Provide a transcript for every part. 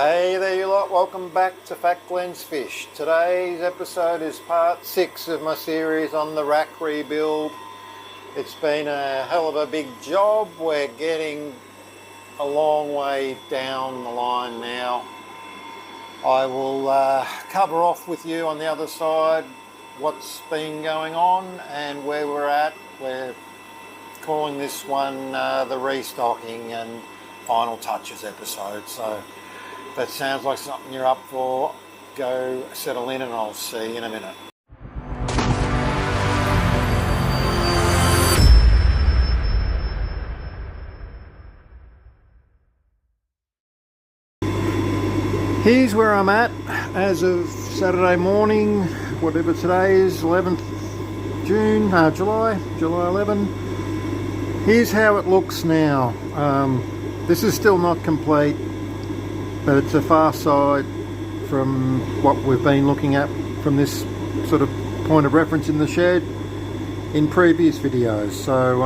Hey there you lot, welcome back to Fat Glenn's Fish. Today's episode is part 6 of my series on the rack rebuild. It's been a hell of a big job. We're getting a long way down the line now. I will cover off with you on the other side what's been going on and where we're at. We're calling this one the restocking and final touches episode. So if that sounds like something you're up for, go settle in and I'll see you in a minute. Here's where I'm at as of Saturday morning, whatever today is, 11th July 11. Here's how it looks now. This is still not complete, but it's a far side from what we've been looking at from this sort of point of reference in the shed in previous videos. So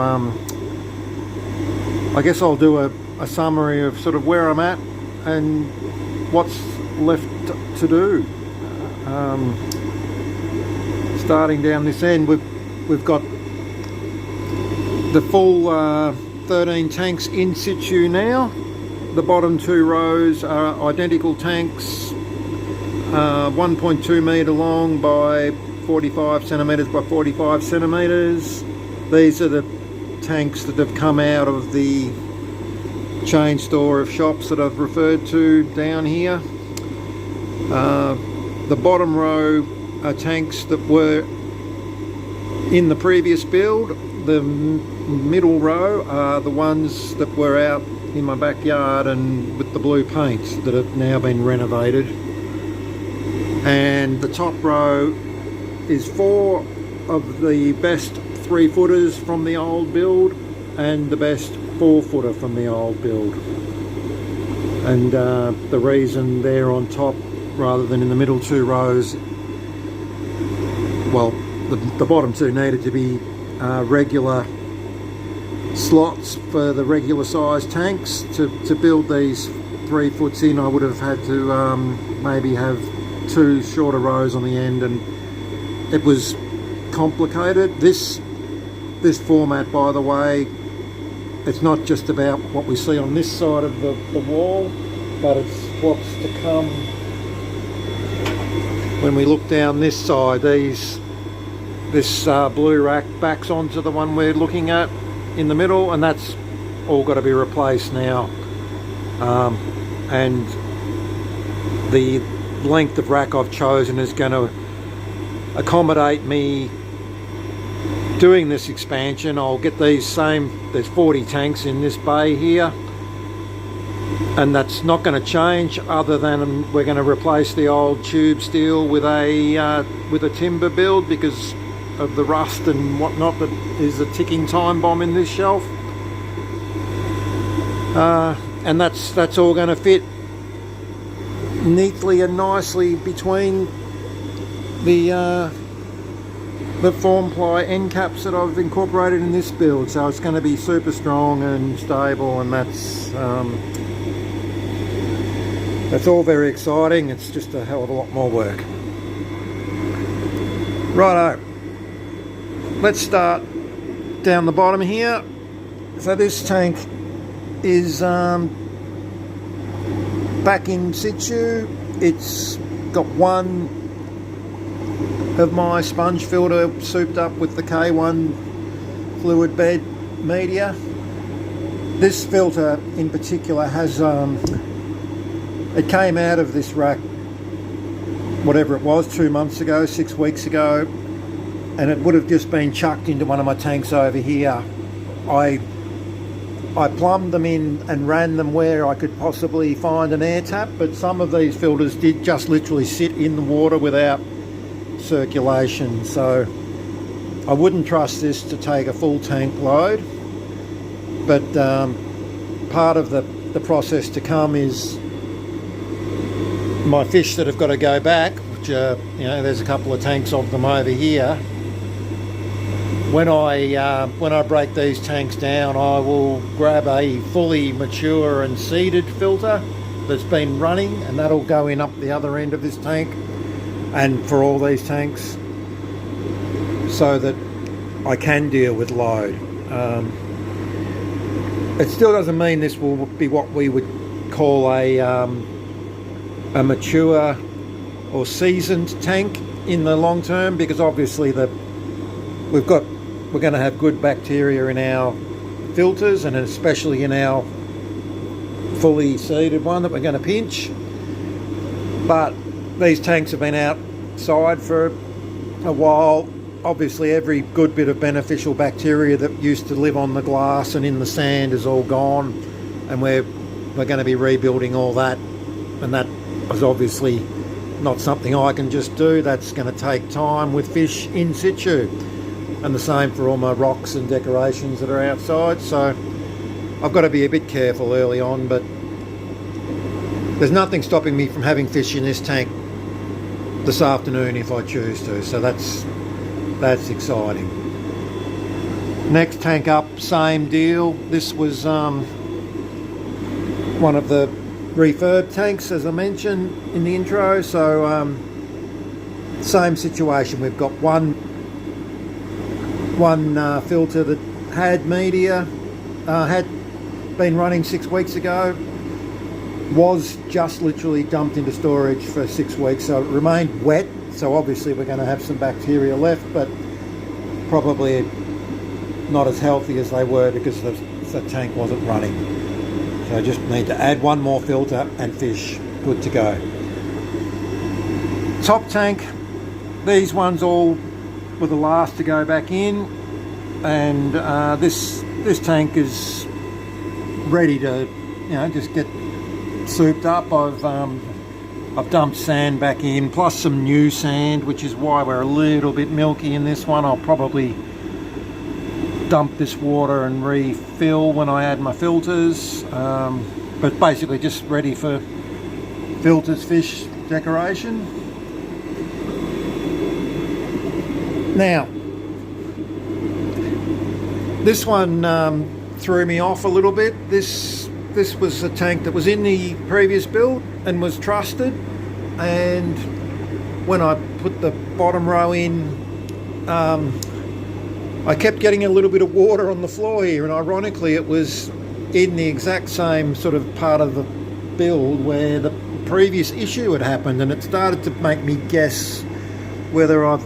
I guess I'll do a summary of sort of where I'm at and what's left to do. Starting down this end, we've got the full 13 tanks in situ now. The bottom two rows are identical tanks, 1.2 metre long by 45 centimetres by 45 centimetres. These are the tanks that have come out of the chain store of shops that I've referred to down here. The bottom row are tanks that were in the previous build. The middle row are the ones that were out in my backyard and with the blue paints that have now been renovated. And the top row is 4 of the best 3-footers from the old build and the best 4-footer from the old build. And the reason they're on top rather than in the middle 2 rows, well, the bottom 2 needed to be regular slots for the regular size tanks. To build these 3-foots in, I would have had to maybe have 2 shorter rows on the end, and it was complicated. This format, by the way, it's not just about what we see on this side of the wall, but it's what's to come when we look down this side. This blue rack backs onto the one we're looking at in the middle, and that's all got to be replaced now. And the length of rack I've chosen is going to accommodate me doing this expansion. I'll get there's 40 tanks in this bay here, and that's not going to change other than we're going to replace the old tube steel with a timber build because of the rust and whatnot that is a ticking time bomb in this shelf. And that's all going to fit neatly and nicely between the form ply end caps that I've incorporated in this build. So it's going to be super strong and stable, and that's all very exciting. It's just a hell of a lot more work. Righto, let's start down the bottom here. So this tank is back in situ. It's got one of my sponge filter souped up with the K1 fluid bed media. This filter in particular has it came out of this rack, whatever it was, 2 months ago, 6 weeks ago, and it would have just been chucked into one of my tanks over here. I plumbed them in and ran them where I could possibly find an air tap, but some of these filters did just literally sit in the water without circulation. So I wouldn't trust this to take a full tank load, but part of the process to come is my fish that have got to go back, which there's a couple of tanks of them over here. When I break these tanks down, I will grab a fully mature and seeded filter that's been running, and that'll go in up the other end of this tank and for all these tanks, so that I can deal with load. It still doesn't mean this will be what we would call a mature or seasoned tank in the long term, because obviously we're going to have good bacteria in our filters, and especially in our fully seeded one that we're going to pinch. But these tanks have been outside for a while. Obviously every good bit of beneficial bacteria that used to live on the glass and in the sand is all gone, and we're going to be rebuilding all that, and that is obviously not something I can just do. That's going to take time with fish in situ, and the same for all my rocks and decorations that are outside. So I've got to be a bit careful early on, but there's nothing stopping me from having fish in this tank this afternoon if I choose to, so that's exciting. Next tank up, same deal. This was one of the refurb tanks, as I mentioned in the intro. So same situation. We've got one filter that had media, had been running 6 weeks ago, was just literally dumped into storage for 6 weeks, so it remained wet. So obviously we're going to have some bacteria left, but probably not as healthy as they were because the tank wasn't running. So I just need to add one more filter and fish, good to go. Top tank, these ones all were the last to go back in, and this tank is ready to, just get souped up. I've dumped sand back in, plus some new sand, which is why we're a little bit milky in this one. I'll probably dump this water and refill when I add my filters, but basically just ready for filters, fish, decoration. Now, this one threw me off a little bit. This was a tank that was in the previous build and was trusted, and when I put the bottom row in, I kept getting a little bit of water on the floor here, and ironically it was in the exact same sort of part of the build where the previous issue had happened, and it started to make me guess whether I've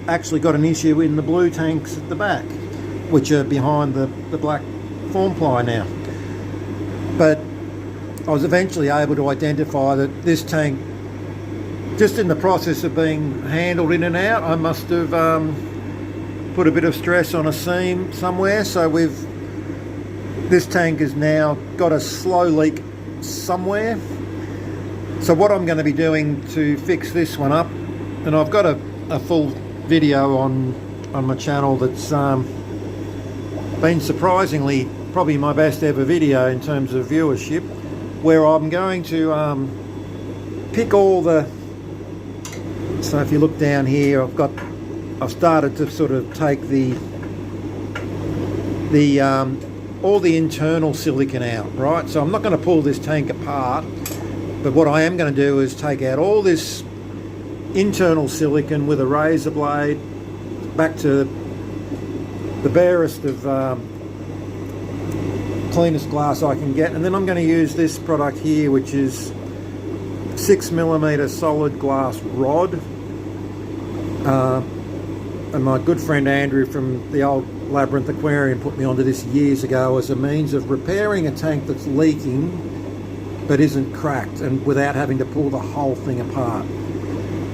actually got an issue in the blue tanks at the back, which are behind the black form ply now. But I was eventually able to identify that this tank, just in the process of being handled in and out, I must have put a bit of stress on a seam somewhere. So this tank has now got a slow leak somewhere. So what I'm going to be doing to fix this one up, and I've got a full video on my channel that's been surprisingly probably my best ever video in terms of viewership, where I'm going to pick all the, so if you look down here, I've started to sort of take all the internal silicon out, right? So I'm not going to pull this tank apart, but what I am going to do is take out all this internal silicon with a razor blade back to the barest of cleanest glass I can get, and then I'm going to use this product here, which is 6mm solid glass rod, and my good friend Andrew from the old Labyrinth Aquarium put me onto this years ago as a means of repairing a tank that's leaking but isn't cracked, and without having to pull the whole thing apart.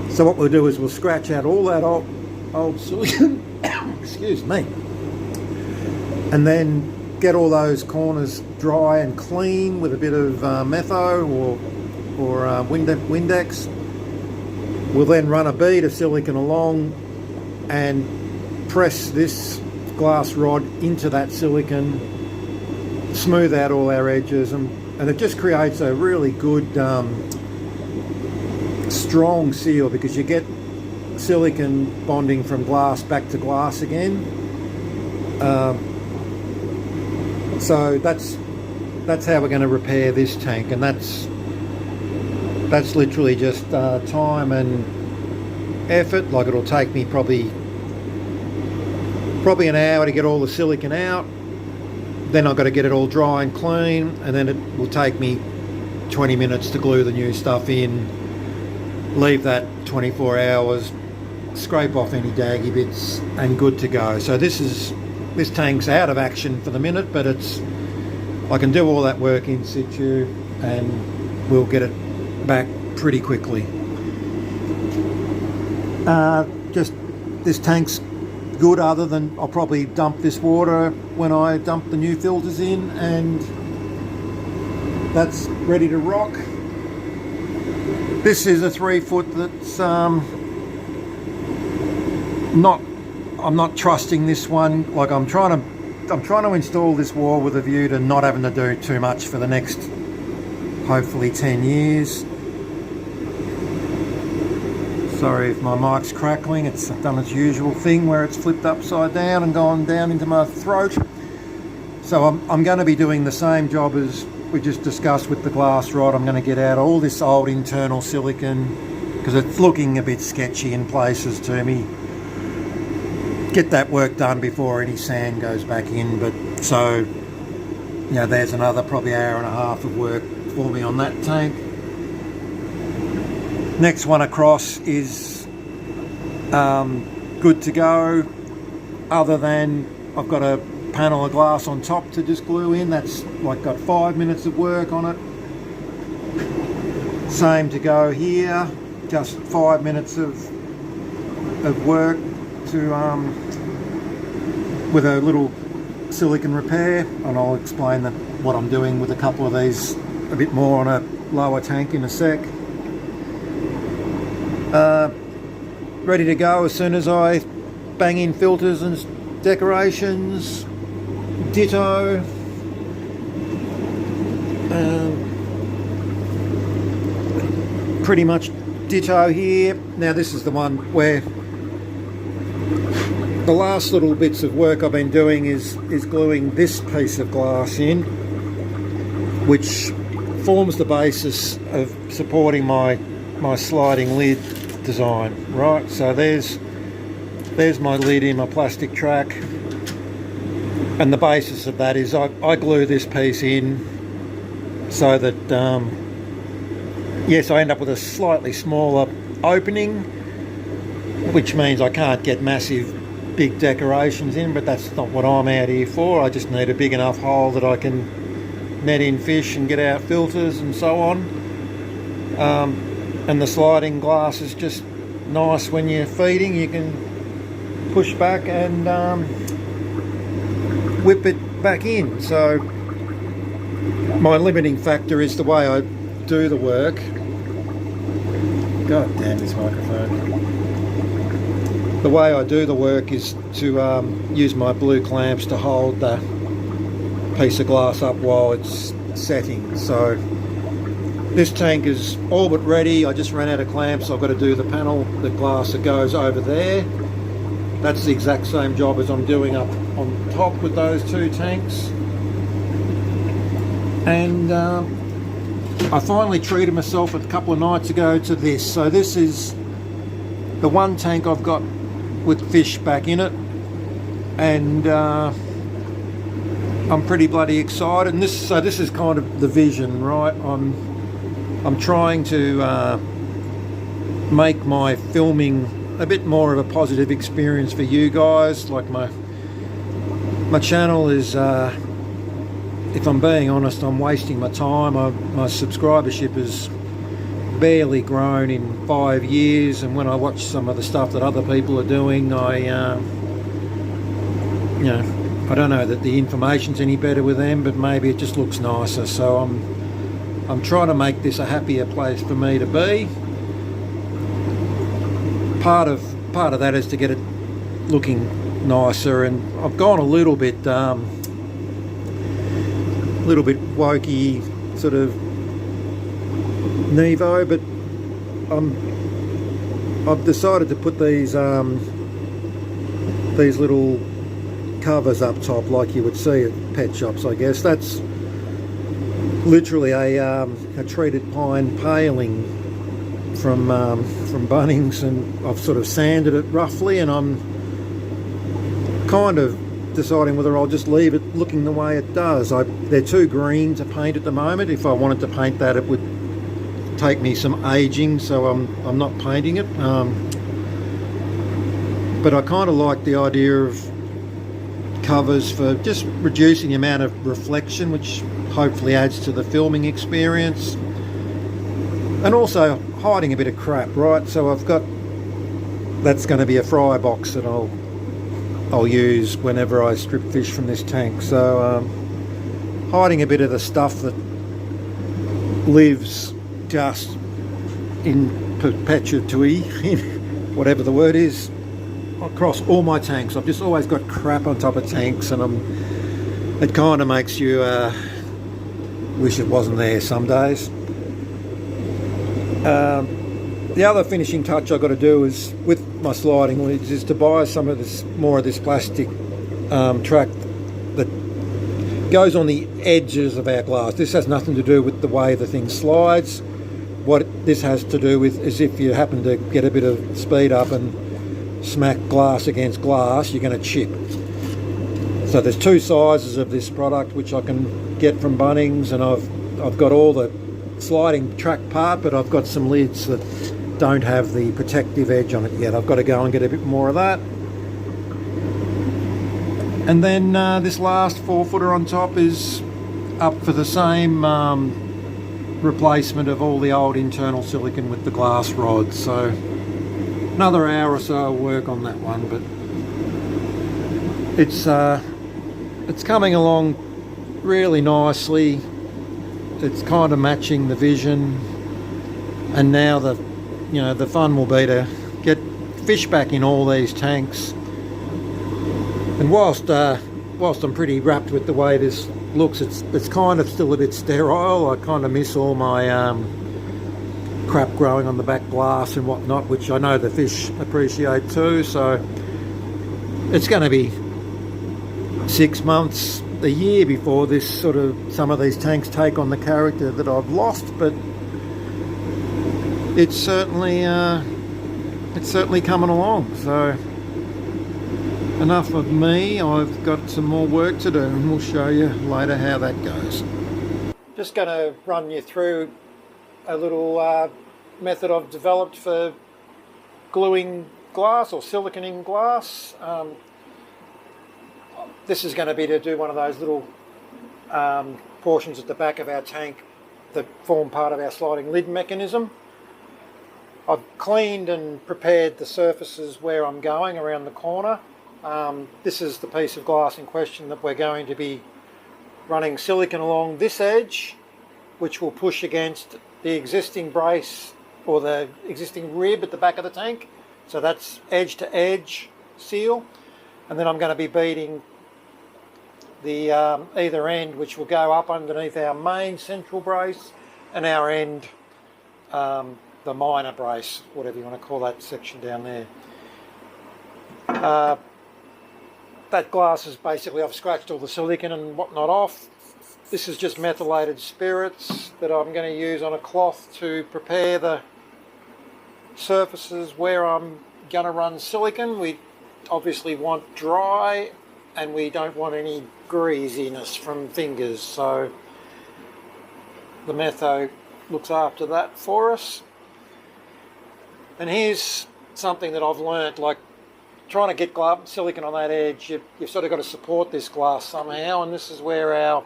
So what we'll do is we'll scratch out all that old silicon excuse me, and then get all those corners dry and clean with a bit of metho or Windex. We'll then run a bead of silicon along and press this glass rod into that silicon, smooth out all our edges, and it just creates a really good strong seal, because you get silicon bonding from glass back to glass again. So that's how we're going to repair this tank, and that's that's literally just time and effort. Like, it'll take me probably an hour to get all the silicon out. Then I've got to get it all dry and clean, and then it will take me 20 minutes to glue the new stuff in, leave that 24 hours, scrape off any daggy bits, and good to go. So this tank's out of action for the minute, but I can do all that work in situ and we'll get it back pretty quickly. Just this tank's good, other than I'll probably dump this water when I dump the new filters in, and that's ready to rock. This is a 3 foot that's I'm not trusting this one. Like, I'm trying to install this wall with a view to not having to do too much for the next hopefully 10 years. Sorry if my mic's crackling, it's done its usual thing where it's flipped upside down and gone down into my throat. So I'm going to be doing the same job as we just discussed with the glass rod. I'm going to get out all this old internal silicon because it's looking a bit sketchy in places to me. Get that work done before any sand goes back in. But so, you know, there's another probably hour and a half of work for me on that tank. Next one across is good to go, other than I've got a panel of glass on top to just glue in. That's like got 5 minutes of work on it. Same to go here, just 5 minutes of work to with a little silicon repair, and I'll explain what I'm doing with a couple of these a bit more on a lower tank in a sec. Ready to go as soon as I bang in filters and decorations. Ditto. Pretty much ditto here. Now this is the one where the last little bits of work I've been doing is gluing this piece of glass in, which forms the basis of supporting my sliding lid design. Right, so there's my lid in my plastic track, and the basis of that is I glue this piece in so that yes, I end up with a slightly smaller opening, which means I can't get massive big decorations in, but that's not what I'm out here for. I just need a big enough hole that I can net in fish and get out filters and so on. And the sliding glass is just nice when you're feeding. You can push back and whip it back in. So my limiting factor is the way I do the work. God damn this microphone. The way I do the work is to use my blue clamps to hold the piece of glass up while it's setting. So this tank is all but ready. I just ran out of clamps. I've got to do the panel, the glass that goes over there. That's the exact same job as I'm doing up on top with those two tanks. And I finally treated myself a couple of nights ago to this. So this is the one tank I've got with fish back in it, and I'm pretty bloody excited. And this is kind of the vision, right? I'm trying to make my filming a bit more of a positive experience for you guys. Like my channel is, if I'm being honest, I'm wasting my time. My subscribership has barely grown in 5 years, and when I watch some of the stuff that other people are doing, I don't know that the information's any better with them, but maybe it just looks nicer. So I'm trying to make this a happier place for me to be. Part of that is to get it looking nicer, and I've gone a little bit wokey, sort of Nevo, but I've decided to put these little covers up top like you would see at pet shops, I guess. That's literally a treated pine paling from Bunnings, and I've sort of sanded it roughly, and I'm kind of deciding whether I'll just leave it looking the way it does. They're too green to paint at the moment. If I wanted to paint that, it would take me some aging, so I'm not painting it. But I kind of like the idea of covers for just reducing the amount of reflection, which hopefully adds to the filming experience, and also hiding a bit of crap, right? So I've got, that's going to be a fry box that I'll use whenever I strip fish from this tank. So hiding a bit of the stuff that lives just in perpetuity, whatever the word is, across all my tanks. I've just always got crap on top of tanks, and it kind of makes you wish it wasn't there some days. The other finishing touch I've got to do is with my sliding is to buy some of this, more of this plastic track that goes on the edges of our glass. This has nothing to do with the way the thing slides. What this has to do with is if you happen to get a bit of speed up and smack glass against glass, you're going to chip. So there's two sizes of this product which I can get from Bunnings, and I've got all the sliding track part, but I've got some lids that don't have the protective edge on it yet. I've got to go and get a bit more of that. And then this last 4-footer on top is up for the same replacement of all the old internal silicone with the glass rods. So another hour or so I'll work on that one, but it's coming along really nicely. It's kind of matching the vision, and now the fun will be to get fish back in all these tanks. And whilst I'm pretty wrapped with the way this looks, it's kind of still a bit sterile. I kind of miss all my crap growing on the back glass and whatnot, which I know the fish appreciate too. So it's going to be 6 months, a year before this some of these tanks take on the character that I've lost, but it's certainly coming along. So enough of me. I've got some more work to do, and we'll show you later how that goes. Just going to run you through a little method I've developed for gluing glass or siliconing glass. This is going to be to do one of those little portions at the back of our tank that form part of our sliding lid mechanism. I've cleaned and prepared the surfaces where I'm going around the corner. This is the piece of glass in question that we're going to be running silicone along this edge, which will push against the existing brace or the existing rib at the back of the tank. So that's edge to edge seal. And then I'm going to be beading the either end, which will go up underneath our main central brace, and our end, the minor brace, whatever you want to call that section down there. That glass is basically, I've scratched all the silicone and whatnot off. This is just methylated spirits that I'm going to use on a cloth to prepare the surfaces where I'm going to run silicone. We obviously want dry, and we don't want any greasiness from fingers, so the metho looks after that for us. And here's something that I've learnt, like trying to get silicone on that edge, you've sort of got to support this glass somehow, and this is where our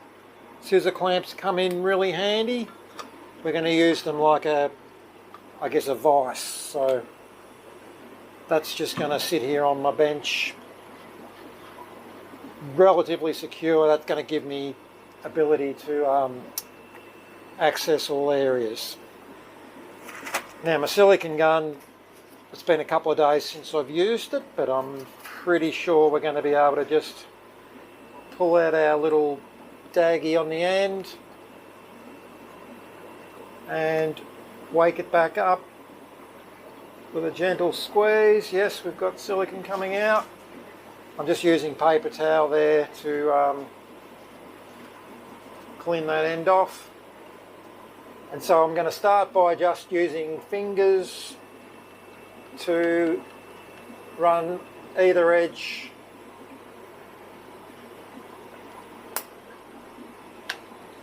scissor clamps come in really handy. We're going to use them like a vice. So that's just going to sit here on my bench, relatively secure. That's going to give me ability to access all areas. Now my silicone gun, it's been a couple of days since I've used it, but I'm pretty sure we're going to be able to just pull out our little daggy on the end and wake it back up with a gentle squeeze. Yes, we've got silicone coming out. I'm just using paper towel there to clean that end off. And so I'm going to start by just using fingers to run either edge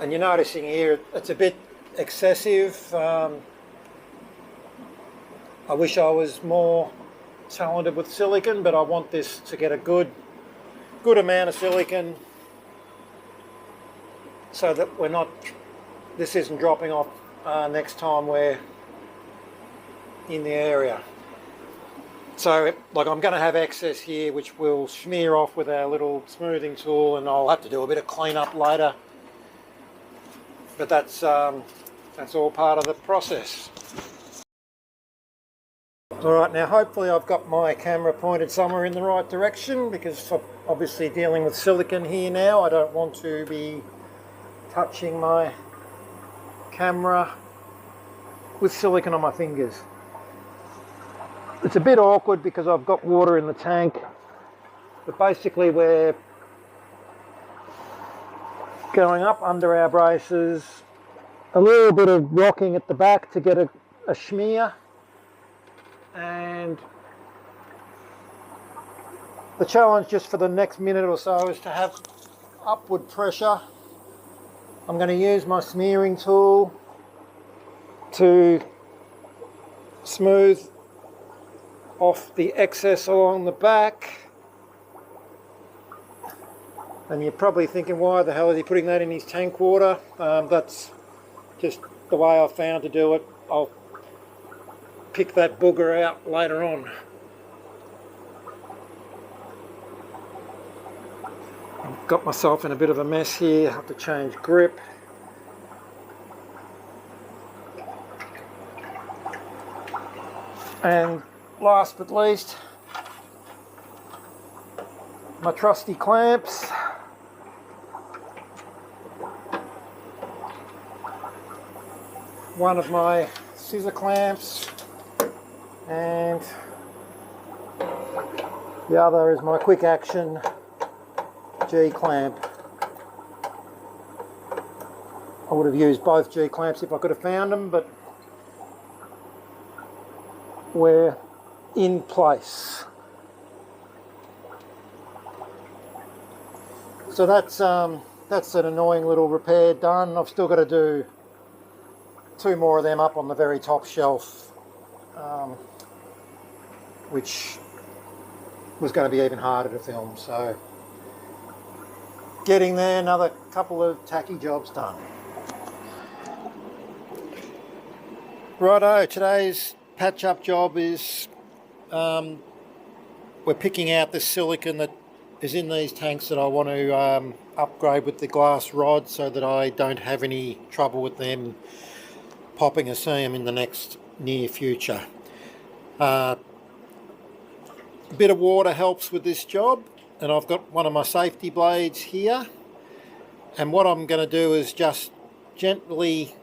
and you're noticing here it's a bit excessive. I wish I was more talented with silicon, but I want this to get a good amount of silicon so that this isn't dropping off next time we're in the area. So like I'm going to have excess here which we'll smear off with our little smoothing tool, and I'll have to do a bit of cleanup later, but that's all part of the process. Alright, now hopefully I've got my camera pointed somewhere in the right direction, because I'm obviously dealing with silicon here now. I don't want to be touching my camera with silicon on my fingers. It's a bit awkward because I've got water in the tank, but basically we're going up under our braces, a little bit of rocking at the back to get a smear, and the challenge just for the next minute or so is to have upward pressure. I'm going to use my smearing tool to smooth off the excess along the back. And you're probably thinking, why the hell is he putting that in his tank water? That's just the way I've found to do it. I'll pick that booger out later on. I've got myself in a bit of a mess here. I have to change grip. And last but least, my trusty clamps. One of my scissor clamps, and the other is my quick action G clamp. I would have used both G clamps if I could have found them, but we're in place. So that's an annoying little repair done. I've still got to do 2 more of them up on the very top shelf, which was going to be even harder to film. So getting there, another couple of tacky jobs done. Righto, today's patch-up job is we're picking out the silicon that is in these tanks that I want to upgrade with the glass rod so that I don't have any trouble with them popping a seam in the next near future. A bit of water helps with this job, and I've got one of my safety blades here, and what I'm going to do is just gently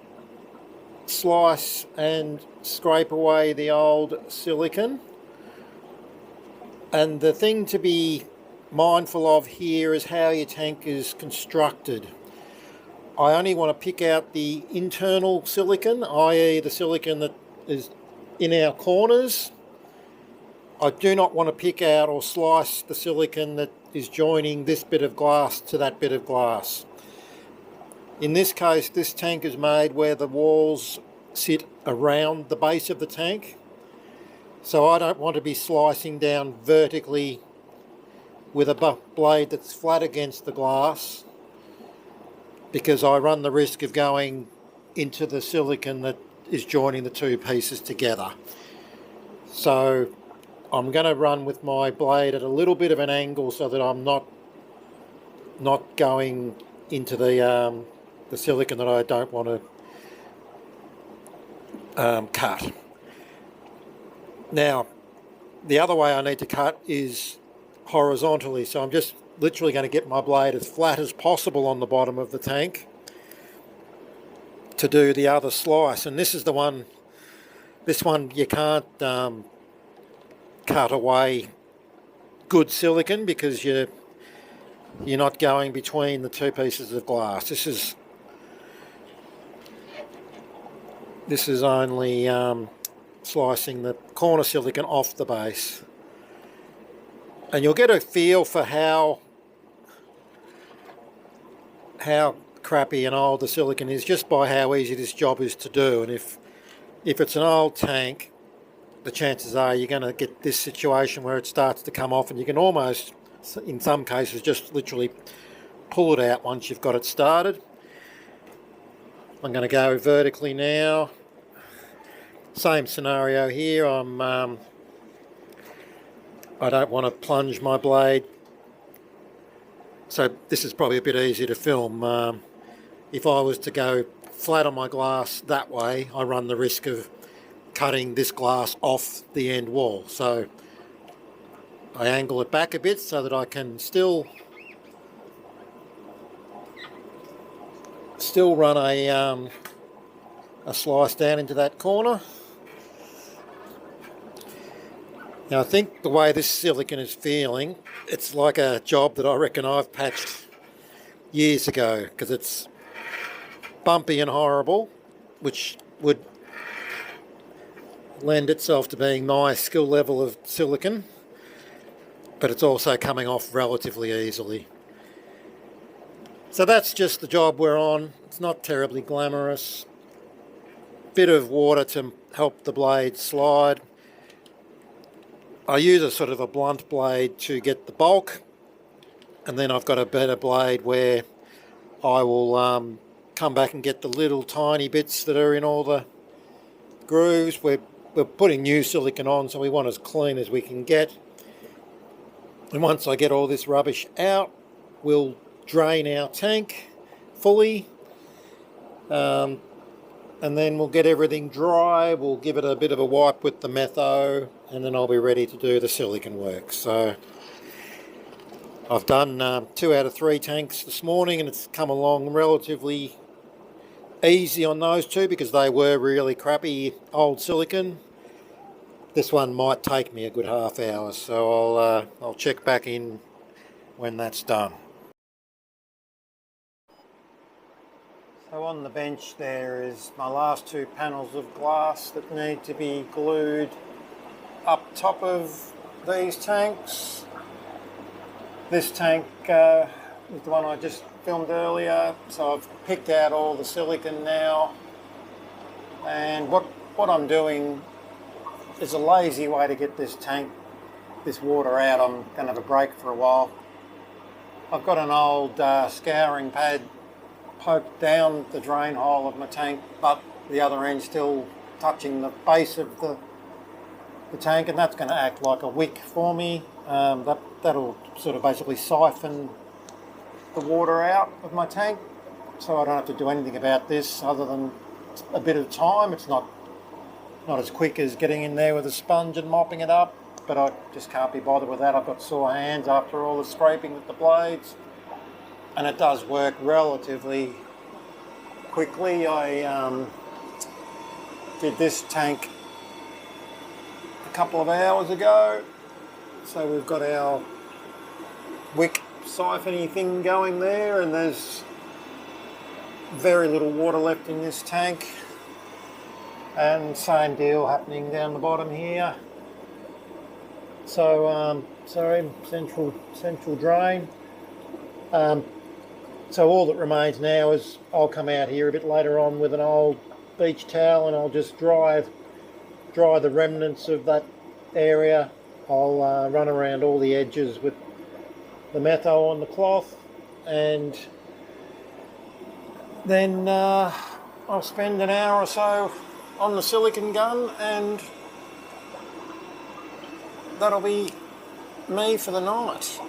slice and scrape away the old silicon. And the thing to be mindful of here is how your tank is constructed. I only want to pick out the internal silicon, i.e. the silicon that is in our corners. I do not want to pick out or slice the silicon that is joining this bit of glass to that bit of glass. In this case, this tank is made where the walls sit around the base of the tank, so I don't want to be slicing down vertically with a blade that's flat against the glass, because I run the risk of going into the silicon that is joining the 2 pieces together. So I'm going to run with my blade at a little bit of an angle so that I'm not going into the silicon that I don't want to cut. Now, the other way I need to cut is horizontally, so I'm just literally going to get my blade as flat as possible on the bottom of the tank to do the other slice. And this is the one, this one you can't cut away good silicon because you're not going between the 2 pieces of glass. This is This is only slicing the corner silicon off the base. And you'll get a feel for how crappy and old the silicon is just by how easy this job is to do. And if it's an old tank, the chances are you're going to get this situation where it starts to come off, and you can almost, in some cases, just literally pull it out once you've got it started. I'm going to go vertically now. Same scenario here. I don't want to plunge my blade, so this is probably a bit easier to film. If I was to go flat on my glass that way, I run the risk of cutting this glass off the end wall. So I angle it back a bit so that I can still run a slice down into that corner. Now I think the way this silicon is feeling, it's like a job that I reckon I've patched years ago, because it's bumpy and horrible, which would lend itself to being my skill level of silicon, but it's also coming off relatively easily. So that's just the job we're on. It's not terribly glamorous. Bit of water to help the blade slide. I use a sort of a blunt blade to get the bulk, and then I've got a better blade where I will come back and get the little tiny bits that are in all the grooves. We're putting new silicon on, so we want as clean as we can get. And once I get all this rubbish out, we'll drain our tank fully, and then we'll get everything dry. We'll give it a bit of a wipe with the metho, and then I'll be ready to do the silicon work. So I've done 2 out of 3 tanks this morning, and it's come along relatively easy on those 2 because they were really crappy old silicon. This one might take me a good half hour, so I'll check back in when that's done. So on the bench there is my last 2 panels of glass that need to be glued up top of these tanks. This tank is the one I just filmed earlier, so I've picked out all the silicon now, and what I'm doing is a lazy way to get this water out. I'm going to have a break for a while. I've got an old scouring pad poked down the drain hole of my tank, but the other end still touching the base of the tank, and that's going to act like a wick for me. That'll sort of basically siphon the water out of my tank, so I don't have to do anything about this other than a bit of time. It's not as quick as getting in there with a sponge and mopping it up, but I just can't be bothered with that. I've got sore hands after all the scraping with the blades, and it does work relatively quickly. I did this tank a couple of hours ago, so we've got our wick siphony thing going there, and there's very little water left in this tank, and same deal happening down the bottom here. So sorry, central drain. So all that remains now is I'll come out here a bit later on with an old beach towel, and I'll just dry the remnants of that area. I'll run around all the edges with the metho on the cloth, and then I'll spend an hour or so on the silicon gun, and that'll be me for the night.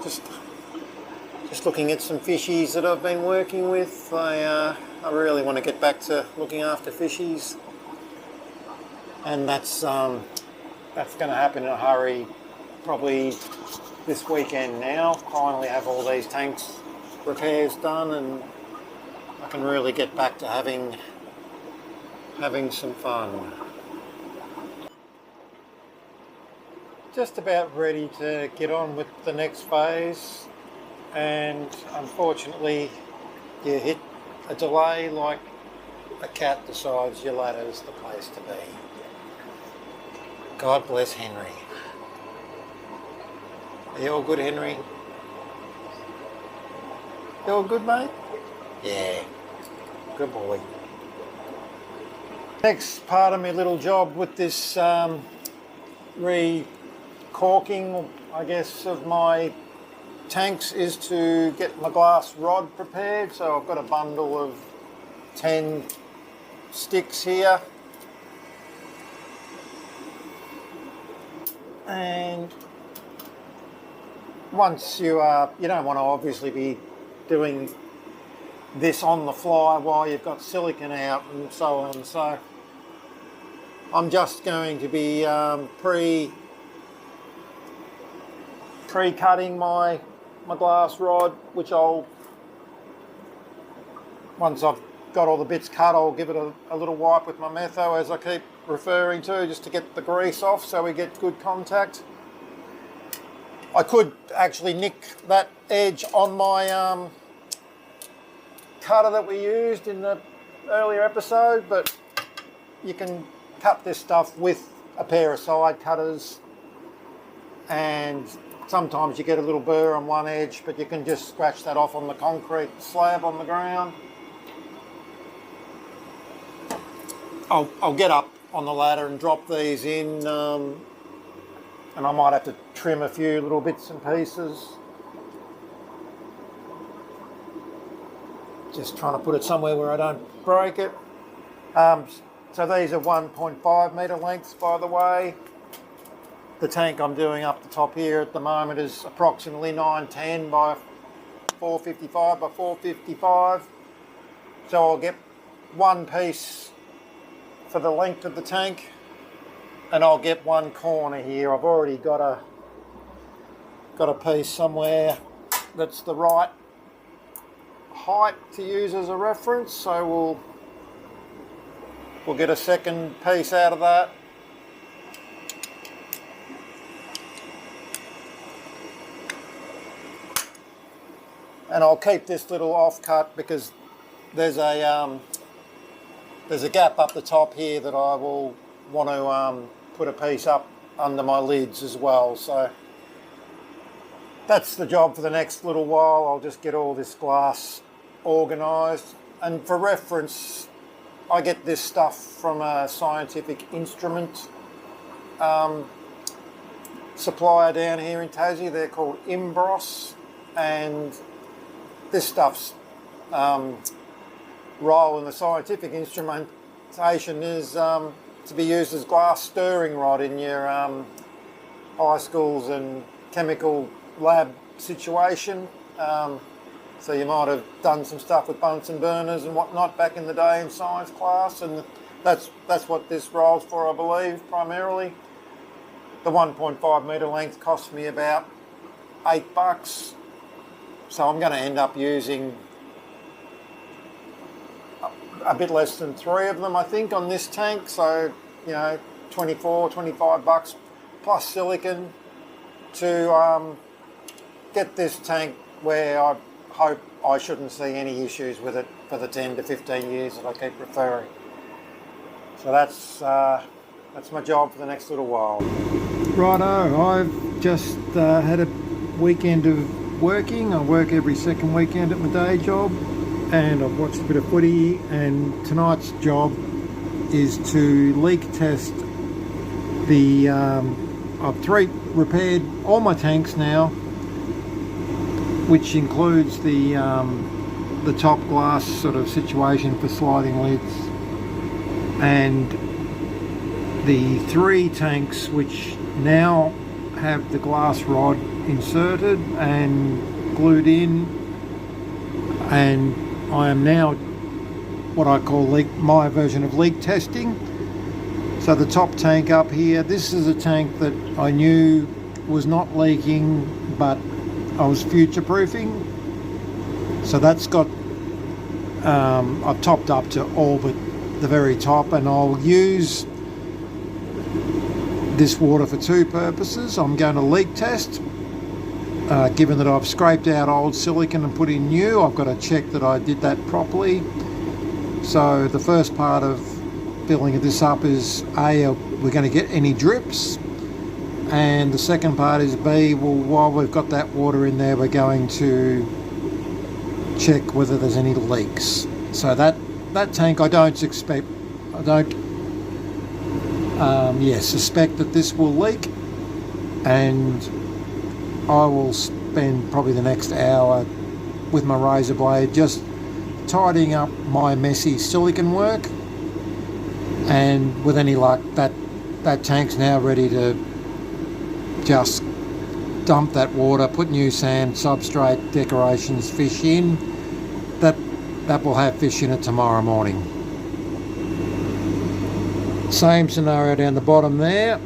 Just looking at some fishies that I've been working with. I really want to get back to looking after fishies, and that's going to happen in a hurry, probably this weekend now. Finally have all these tanks repairs done, and I can really get back to having some fun. Just about ready to get on with the next phase, and unfortunately you hit a delay like a cat decides your ladder's the place to be. God bless Henry. Are you all good, Henry? You all good, mate? Yeah. Good boy. Next part of my little job with this re-corking, I guess, of my tanks is to get my glass rod prepared. So I've got a bundle of 10 sticks here. And once you don't want to obviously be doing this on the fly while you've got silicon out and so on. So I'm just going to be pre-cutting my glass rod, which once I've got all the bits cut, I'll give it a little wipe with my metho, as I keep referring to, just to get the grease off so we get good contact. I could actually nick that edge on my cutter that we used in the earlier episode, but you can cut this stuff with a pair of side cutters, and sometimes you get a little burr on one edge, but you can just scratch that off on the concrete slab on the ground. I'll get up on the ladder and drop these in, and I might have to trim a few little bits and pieces. Just trying to put it somewhere where I don't break it. So these are 1.5 metre lengths, by the way. The tank I'm doing up the top here at the moment is approximately 910 by 455 by 455. So I'll get one piece for the length of the tank, and I'll get one corner here. I've already got a piece somewhere that's the right height to use as a reference, so we'll get a second piece out of that. And I'll keep this little offcut because there's a gap up the top here that I will want to put a piece up under my lids as well. So that's the job for the next little while. I'll just get all this glass organised. And for reference, I get this stuff from a scientific instrument supplier down here in Tassie. They're called Imbros, and this stuff's role in the scientific instrumentation is to be used as glass stirring rod in your high schools and chemical lab situation. So you might have done some stuff with Bunsen burners and whatnot back in the day in science class, and that's what this role's for, I believe, primarily. The 1.5 metre length cost me about $8. So I'm going to end up using a bit less than 3 of them, I think, on this tank. So, you know, $25 plus silicon to get this tank where I hope I shouldn't see any issues with it for the 10 to 15 years that I keep referring. So that's my job for the next little while. Righto, I've just had a weekend of working. I work every second weekend at my day job, and I've watched a bit of footy, and tonight's job is to leak test the I've repaired all my tanks now, which includes the top glass sort of situation for sliding lids, and the 3 tanks which now have the glass rod inserted and glued in, and I am now what I call my version of leak testing. So the top tank up here, this is a tank that I knew was not leaking, but I was future proofing. So that's got I've topped up to all but the very top, and I'll use this water for 2 purposes. I'm going to leak test. Given that I've scraped out old silicon and put in new, I've got to check that I did that properly. So the first part of filling this up is A, we're going to get any drips, and the second part is B, well, while we've got that water in there, we're going to check whether there's any leaks. So that tank, I don't suspect that this will leak, and I will spend probably the next hour with my razor blade just tidying up my messy silicon work, and with any luck that tank's now ready to just dump that water, put new sand, substrate, decorations, fish in. That will have fish in it tomorrow morning. Same scenario down the bottom there.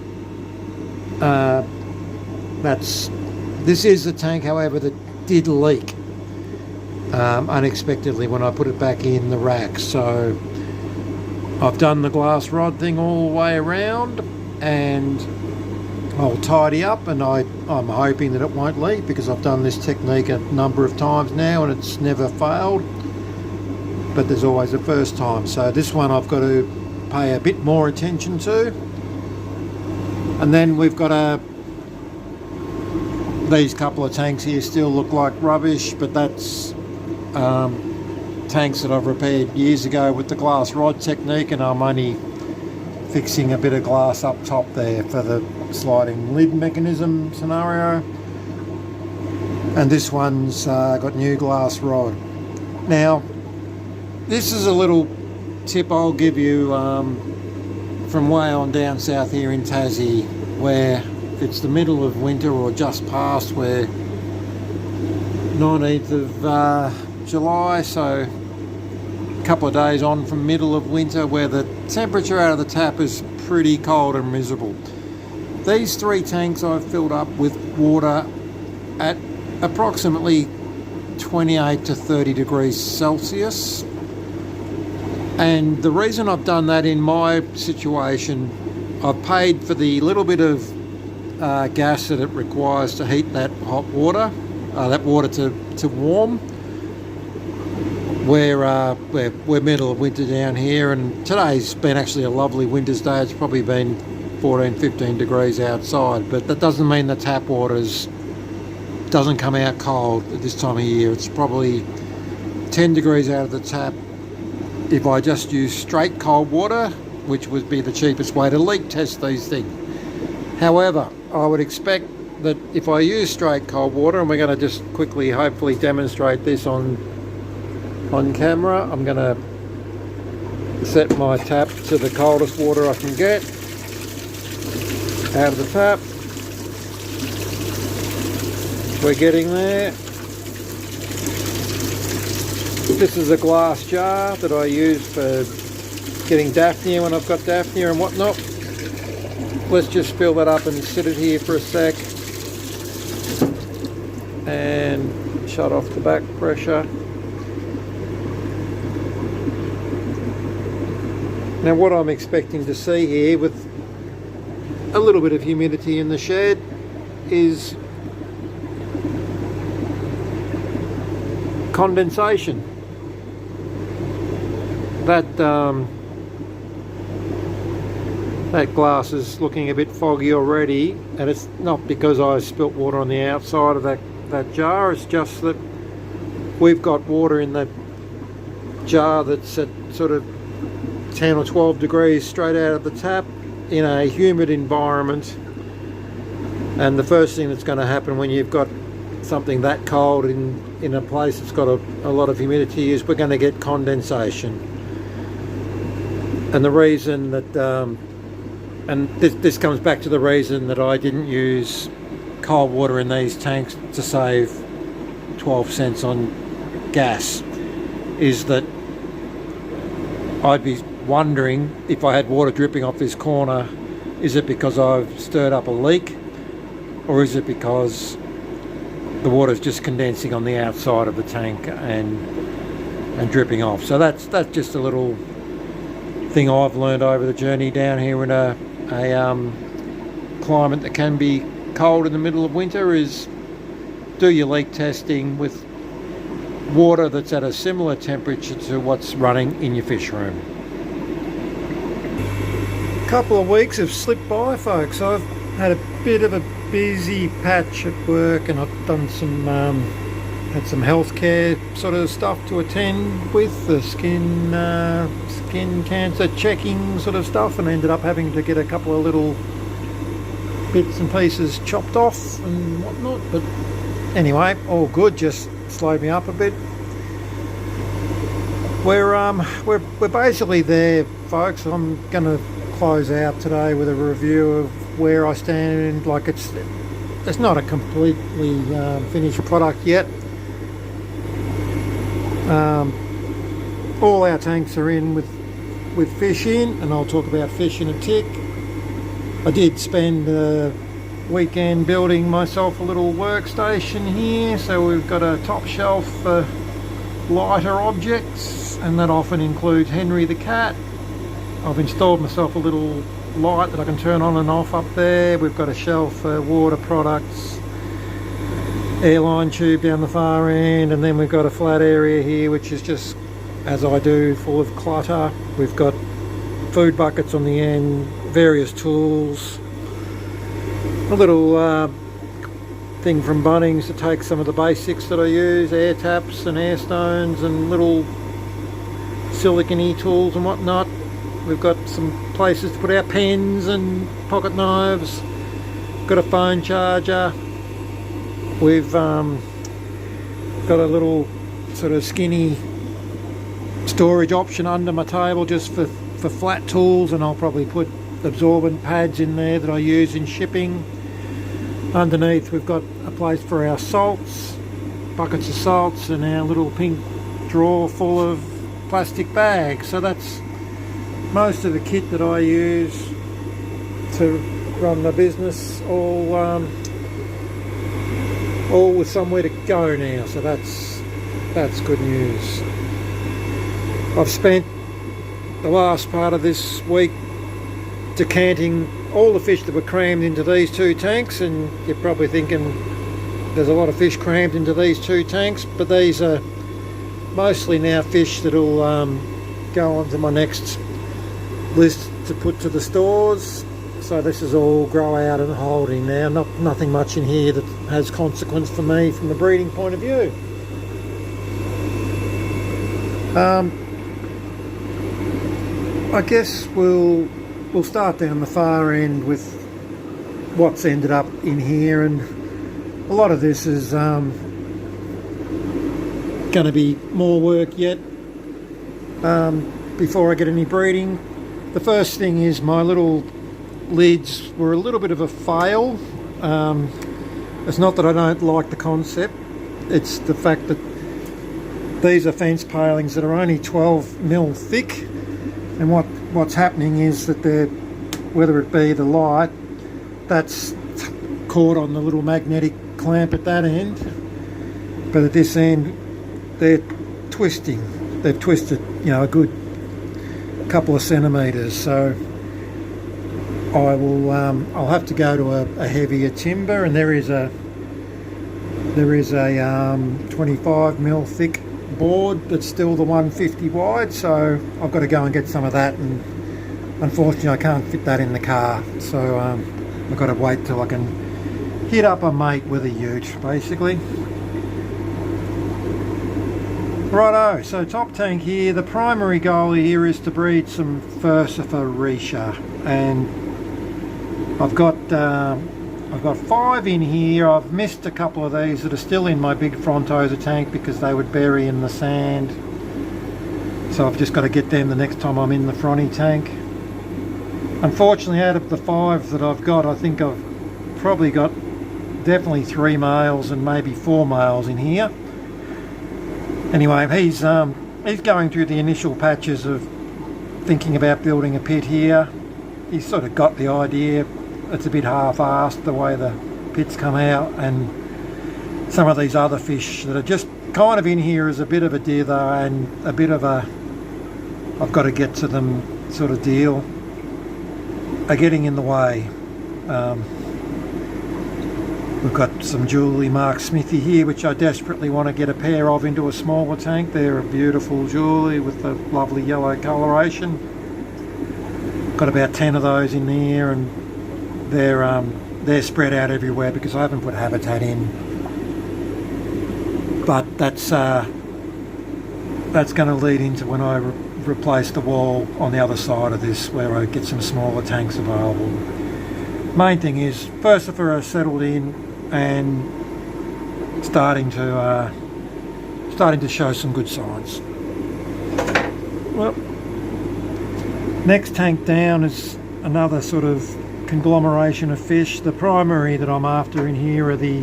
This is the tank, however, that did leak unexpectedly when I put it back in the rack. So I've done the glass rod thing all the way around, and I'll tidy up, and I'm hoping that it won't leak, because I've done this technique a number of times now and it's never failed. But there's always a first time, so this one I've got to pay a bit more attention to. And then we've got these couple of tanks here still look like rubbish, but that's tanks that I've repaired years ago with the glass rod technique, and I'm only fixing a bit of glass up top there for the sliding lid mechanism scenario. And this one's got new glass rod. Now, this is a little tip I'll give you from way on down south here in Tassie, where it's the middle of winter or just past, where 19th of July, so a couple of days on from middle of winter, where the temperature out of the tap is pretty cold and miserable. These 3 tanks I've filled up with water at approximately 28 to 30 degrees Celsius. And the reason I've done that in my situation, I've paid for the little bit of gas that it requires to heat that hot water, to warm. We're middle of winter down here, and today's been actually a lovely winter's day. It's probably been 14-15 degrees outside, but that doesn't mean the tap water doesn't come out cold at this time of year. It's probably 10 degrees out of the tap if I just use straight cold water, which would be the cheapest way to leak test these things. However, I would expect that if I use straight cold water, and we're going to just quickly hopefully demonstrate this on camera, I'm going to set my tap to the coldest water I can get out of the tap. We're getting there. This is a glass jar that I use for getting Daphnia when I've got Daphnia and whatnot. Let's just fill that up and sit it here for a sec and shut off the back pressure. Now, what I'm expecting to see here, with a little bit of humidity in the shed, is condensation. That glass is looking a bit foggy already, and it's not because I spilt water on the outside of that jar. It's just that we've got water in that jar that's at sort of 10 or 12 degrees straight out of the tap in a humid environment, and the first thing that's going to happen when you've got something that cold in a place that's got a lot of humidity is we're going to get condensation. And the reason that and this comes back to the reason that I didn't use cold water in these tanks to save 12 cents on gas, is that I'd be wondering, if I had water dripping off this corner, is it because I've stirred up a leak, or is it because the water's just condensing on the outside of the tank and dripping off? So that's just a little thing I've learned over the journey down here in a climate that can be cold in the middle of winter, is do your leak testing with water that's at a similar temperature to what's running in your fish room. A couple of weeks have slipped by, folks. I've had a bit of a busy patch at work, and I've done some had some healthcare sort of stuff to attend with, the skin cancer checking sort of stuff, and ended up having to get a couple of little bits and pieces chopped off and whatnot. But anyway, all good. Just slowed me up a bit. We're basically there, folks. I'm going to close out today with a review of where I stand. Like, it's not a completely finished product yet. All our tanks are in with fish in, and I'll talk about fish in a tick. I did spend a weekend building myself a little workstation here, so we've got a top shelf for lighter objects, and that often includes Henry the cat. I've installed myself a little light that I can turn on and off up there. We've got a shelf for water products, airline tube down the far end, and then we've got a flat area here which is just, as I do, full of clutter. We've got food buckets on the end, various tools, a little thing from Bunnings to take some of the basics that I use, air taps and air stones and little silicone-y tools and whatnot. We've got some places to put our pens and pocket knives, got a phone charger. We've got a little sort of skinny storage option under my table just for flat tools, and I'll probably put absorbent pads in there that I use in shipping. Underneath we've got a place for our salts, buckets of salts, and our little pink drawer full of plastic bags. So that's most of the kit that I use to run the business, all with somewhere to go now, so that's good news. I've spent the last part of this week decanting all the fish that were crammed into these two tanks, and you're probably thinking there's a lot of fish crammed into these two tanks, but these are mostly now fish that'll go on to my next list to put to the stores. So this is all grow out and holding now, nothing much in here that has consequence for me from the breeding point of view. I guess we'll start down the far end with what's ended up in here, and a lot of this is going to be more work yet before I get any breeding. The first thing is my little lids were a little bit of a fail. It's not that I don't like the concept, it's the fact that these are fence palings that are only 12mm thick, and what's happening is that they're, whether it be the light that's caught on the little magnetic clamp at that end, but at this end they're twisting. They've twisted, a good couple of centimetres, so I'll have to go to a heavier timber, and there is a 25mm thick board that's still the 150 wide, so I've got to go and get some of that, and unfortunately I can't fit that in the car, so I've got to wait till I can hit up a mate with a ute, basically. Righto, so top tank here. The primary goal here is to breed some Furcifer Risha, and I've got 5 in here. I've missed a couple of these that are still in my big Frontosa tank because they would bury in the sand, so I've just got to get them the next time I'm in the Fronty tank. Unfortunately, out of the 5 that I've got, I think I've probably got definitely 3 males and maybe 4 males in here. Anyway, he's going through the initial patches of thinking about building a pit here. He's sort of got the idea. It's a bit half-assed the way the pits come out, and some of these other fish that are just kind of in here as a bit of a dither and a bit of a I've got to get to them sort of deal are getting in the way. We've got some Julie Mark Smithy here, which I desperately want to get a pair of into a smaller tank. They're a beautiful Julie with the lovely yellow coloration. Got about 10 of those in there, and they're spread out everywhere because I haven't put habitat in. But that's going to lead into when I replace the wall on the other side of this, where I get some smaller tanks available. Main thing is Versifer are settled in and starting to show some good signs. Well, next tank down is another sort of conglomeration of fish. The primary that I'm after in here are the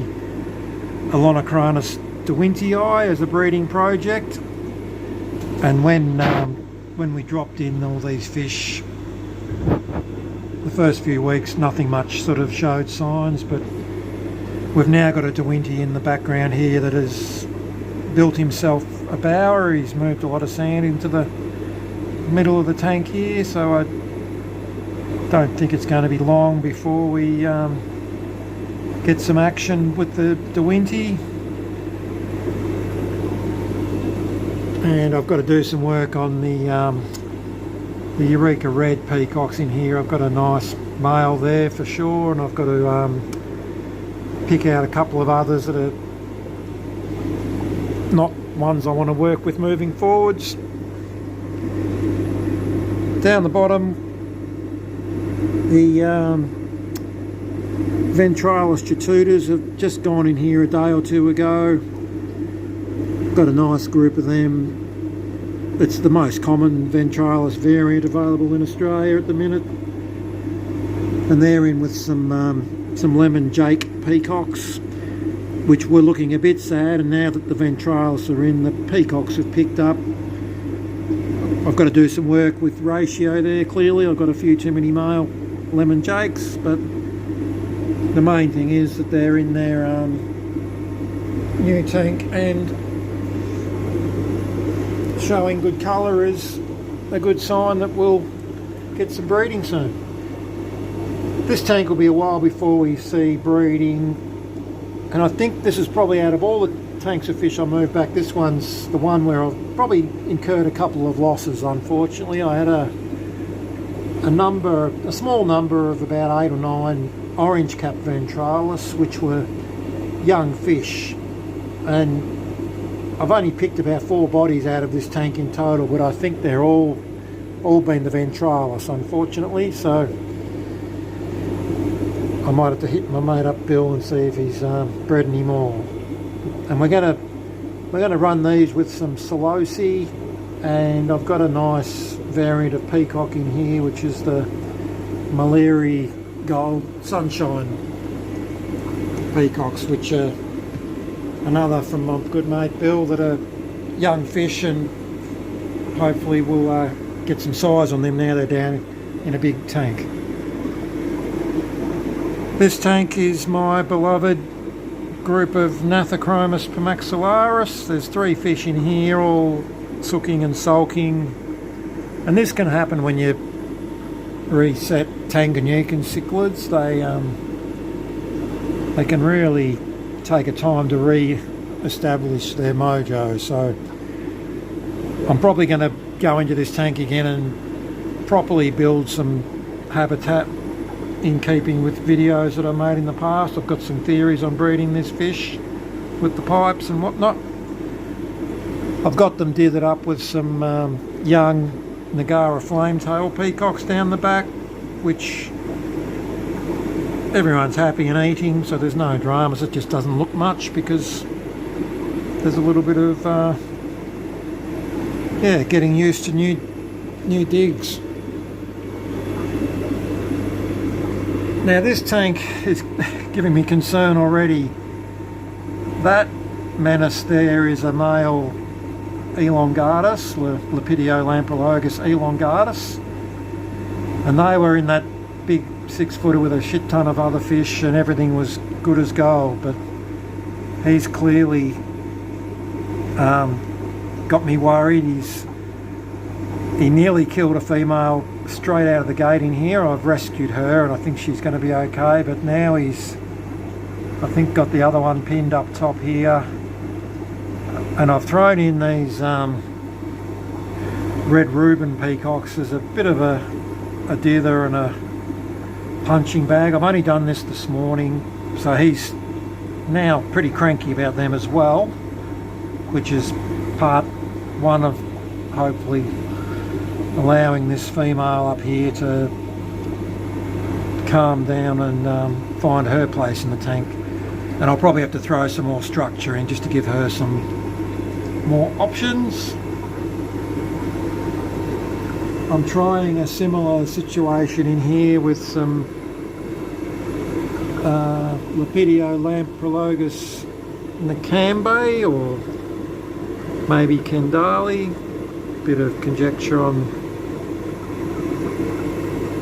Elonocranus dewintii as a breeding project. And when we dropped in all these fish, the first few weeks nothing much sort of showed signs, but we've now got a dewintii in the background here that has built himself a bower. He's moved a lot of sand into the middle of the tank here, so I don't think it's going to be long before we get some action with the dewintii. And I've got to do some work on the Eureka Red peacocks in here. I've got a nice male there for sure, and I've got to pick out a couple of others that are not ones I want to work with moving forwards. Down the bottom, the Ventralis jatutas have just gone in here a day or two ago. Got a nice group of them. It's the most common Ventralis variant available in Australia at the minute, and they're in with some lemon jake peacocks, which were looking a bit sad, and now that the Ventralis are in, the peacocks have picked up. I've got to do some work with ratio there. Clearly I've got a few too many male lemon jakes, but the main thing is that they're in their new tank, and showing good colour is a good sign that we'll get some breeding soon. This tank will be a while before we see breeding, and I think this is probably, out of all the tanks of fish I moved back, this one's the one where I've probably incurred a couple of losses, unfortunately. I had a small number of about 8 or 9 orange cap Ventralis, which were young fish, and I've only picked about 4 bodies out of this tank in total, but I think they're all been the Ventralis, unfortunately. So I might have to hit my mate up Bill and see if he's bred any more. And we're gonna run these with some Solosi, and I've got a nice variant of peacock in here, which is the Maleri Gold Sunshine peacocks, which are another from my good mate Bill, that are young fish, and hopefully we'll get some size on them now they're down in a big tank. This tank is my beloved group of Gnathochromis pemaxillaris. There's 3 fish in here, all sooking and sulking, and this can happen when you reset Tanganyikan cichlids. They can really take a time to re-establish their mojo, so I'm probably going to go into this tank again and properly build some habitat in keeping with videos that I made in the past. I've got some theories on breeding this fish with the pipes and whatnot. I've got them dithered up with some young Nagara flametail peacocks down the back, which everyone's happy and eating, so there's no dramas. It just doesn't look much because there's a little bit of getting used to new digs. Now this tank is giving me concern already. That menace there is a male elongatus, Lepidiolamprologus elongatus, and they were in that big 6-footer with a shit ton of other fish, and everything was good as gold, but he's clearly got me worried. He nearly killed a female straight out of the gate in here. I've rescued her and I think she's going to be okay, but now he's I think got the other one pinned up top here, and I've thrown in these red Reuben peacocks as a bit of a dither and a punching bag. I've only done this morning, so he's now pretty cranky about them as well, which is part one of hopefully allowing this female up here to calm down and find her place in the tank. And I'll probably have to throw some more structure in just to give her some more options. I'm trying a similar situation in here with some Lepidio lamprologus Nakambe, or maybe Kendali. Bit of conjecture on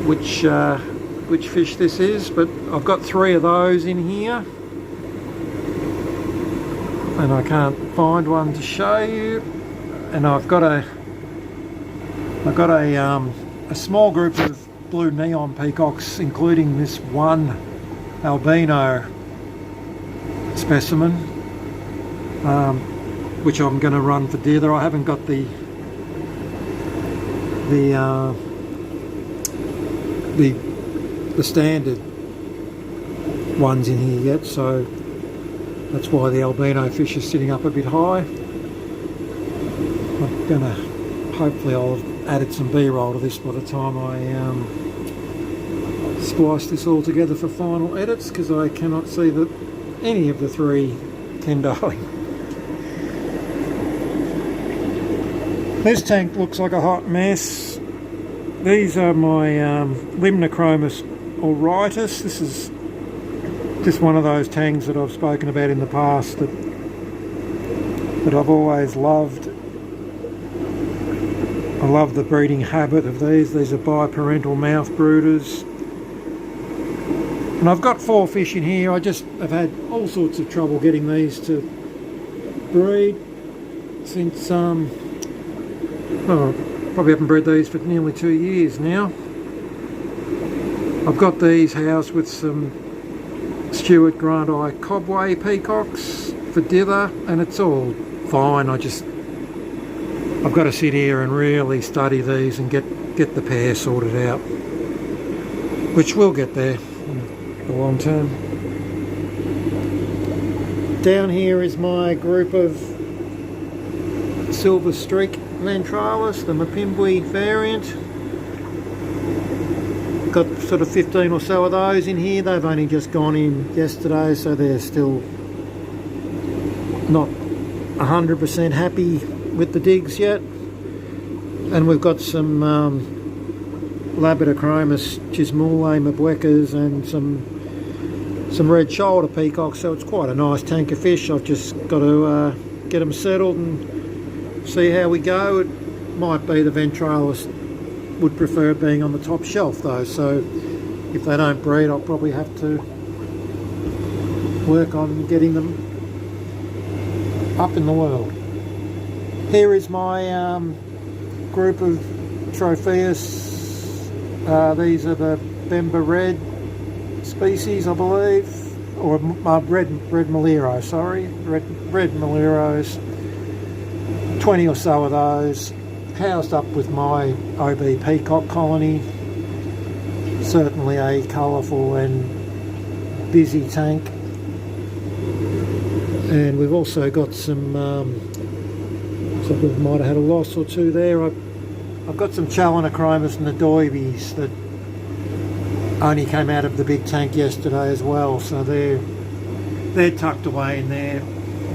which fish this is, but I've got 3 of those in here, and I can't find one to show you. And I've got a small group of blue neon peacocks, including this one albino specimen, which I'm going to run for dither. I haven't got the standard ones in here yet, so that's why the albino fish is sitting up a bit high. I'm gonna, hopefully I'll have added some B-roll to this by the time I splice this all together for final edits, because I cannot see that any of the 3 Kendali. This tank looks like a hot mess. These are my Limnochromis auritus. This is just one of those tanks that I've spoken about in the past that I've always loved. I love the breeding habit of these. These are biparental mouth brooders. And I've got 4 fish in here. I just have had all sorts of trouble getting these to breed since probably haven't bred these for nearly 2 years now. I've got these housed with some Stuart Grant-eye Cobway peacocks for dither, and it's all fine. I've got to sit here and really study these and get the pair sorted out, which will get there in the long term. Down here is my group of silver streak ventralis, the Mapimbi variant. Got sort of 15 or so of those in here. They've only just gone in yesterday, so they're still not 100% happy with the digs yet. And we've got some Labidochromis chismule mabwekas and some red shoulder peacocks, so it's quite a nice tank of fish. I've just got to get them settled and see how we go. It might be the ventralis would prefer being on the top shelf though, so if they don't breed I'll probably have to work on getting them up in the world. Here is my group of Tropheus. These are the Bemba Red species, I believe, or red Malero, sorry, red Maleros. 20 or so of those, housed up with my OB peacock colony. Certainly a colourful and busy tank. And we've also got some, so we might have had a loss or two there. I've got some Chalanochromis nadoibes that only came out of the big tank yesterday as well, so they're tucked away in there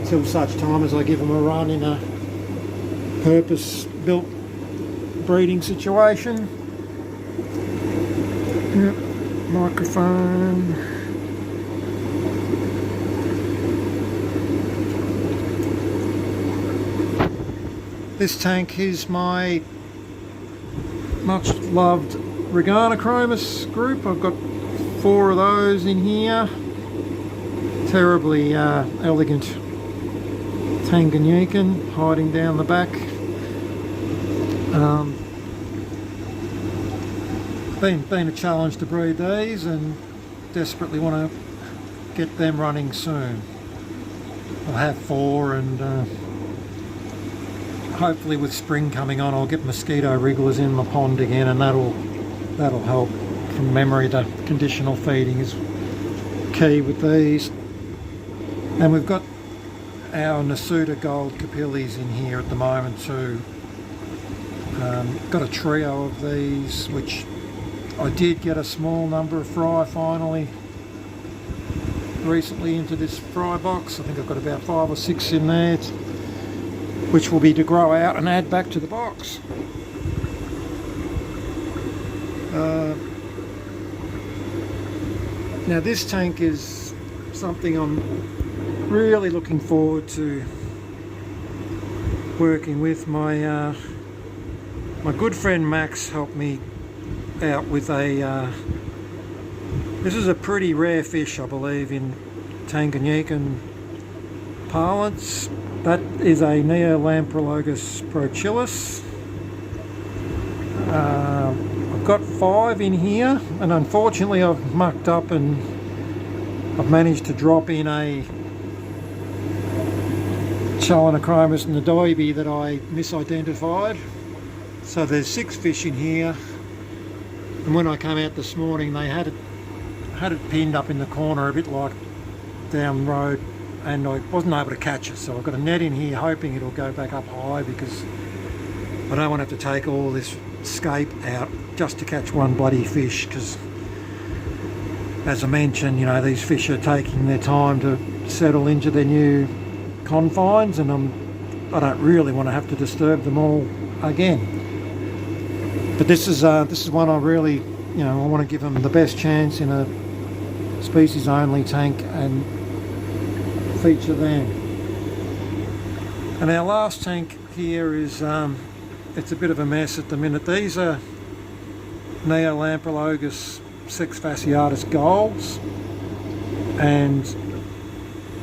until such time as I give them a run in a purpose-built breeding situation. Yep, microphone. This tank is my much loved Reganochromis group. I've got 4 of those in here. Terribly elegant Tanganykan hiding down the back. Been a challenge to breed these, and desperately want to get them running soon. I'll have 4, and hopefully with spring coming on I'll get mosquito wrigglers in my pond again, and that'll help. From memory, the conditional feeding is key with these. And we've got our Nasuta Gold Capillis in here at the moment too. Got a trio of these, which I did get a small number of fry finally recently into this fry box. I think I've got about 5 or 6 in there, which will be to grow out and add back to the box. Now this tank is something I'm really looking forward to working with. My good friend Max helped me out with this is a pretty rare fish, I believe, in Tanganyikan parlance. That is a Neolamprologus prochillus. I've got 5 in here, and unfortunately I've mucked up and I've managed to drop in a Chalanochromis nadoibi that I misidentified. So there's 6 fish in here, and when I came out this morning they had it pinned up in the corner a bit like down the road, and I wasn't able to catch it, so I've got a net in here hoping it'll go back up high, because I don't want to have to take all this scape out just to catch one bloody fish, because as I mentioned, you know, these fish are taking their time to settle into their new confines, and I don't really want to have to disturb them all again. But this is one I really, you know, I want to give them the best chance in a species only tank and feature them. And our last tank here is it's a bit of a mess at the minute. These are Neolamprologus sexfasciatus golds, and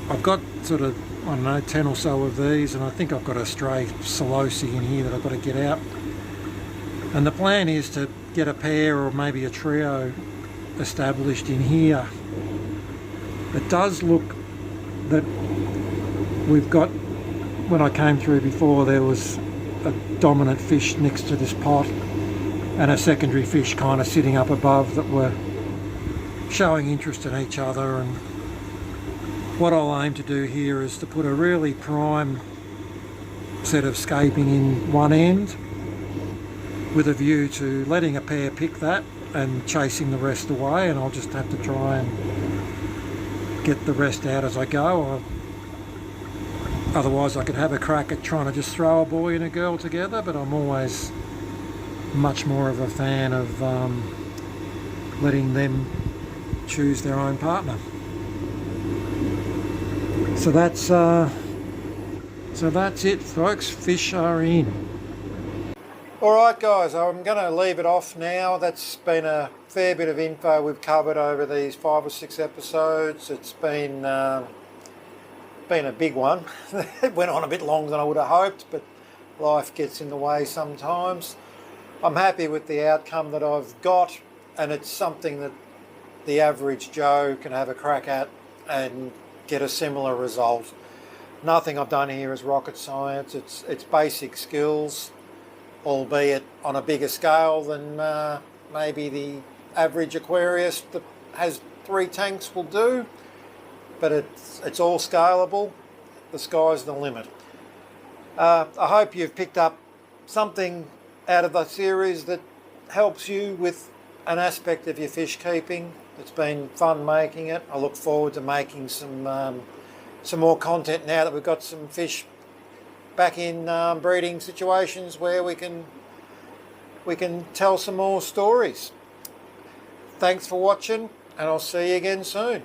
I've got sort of, I don't know, 10 or so of these, and I think I've got a stray Solosi in here that I've got to get out. And the plan is to get a pair or maybe a trio established in here. It does look that we've got, when I came through before, there was a dominant fish next to this pot and a secondary fish kind of sitting up above that were showing interest in each other. And what I'll aim to do here is to put a really prime set of scaping in one end, with a view to letting a pair pick that and chasing the rest away, and I'll just have to try and get the rest out as I go. Otherwise I could have a crack at trying to just throw a boy and a girl together, but I'm always much more of a fan of letting them choose their own partner. So that's it, folks. Fish are in. Alright guys, I'm going to leave it off now. That's been a fair bit of info we've covered over these 5 or 6 episodes. It's been a big one. It went on a bit longer than I would have hoped, but life gets in the way sometimes. I'm happy with the outcome that I've got, and it's something that the average Joe can have a crack at and get a similar result. Nothing I've done here is rocket science. It's basic skills, albeit on a bigger scale than maybe the average aquarist that has 3 tanks will do, but it's all scalable. The sky's the limit. I hope you've picked up something out of the series that helps you with an aspect of your fish keeping. It's been fun making it. I look forward to making some more content now that we've got some fish back in breeding situations where we can tell some more stories. Thanks for watching, and I'll see you again soon.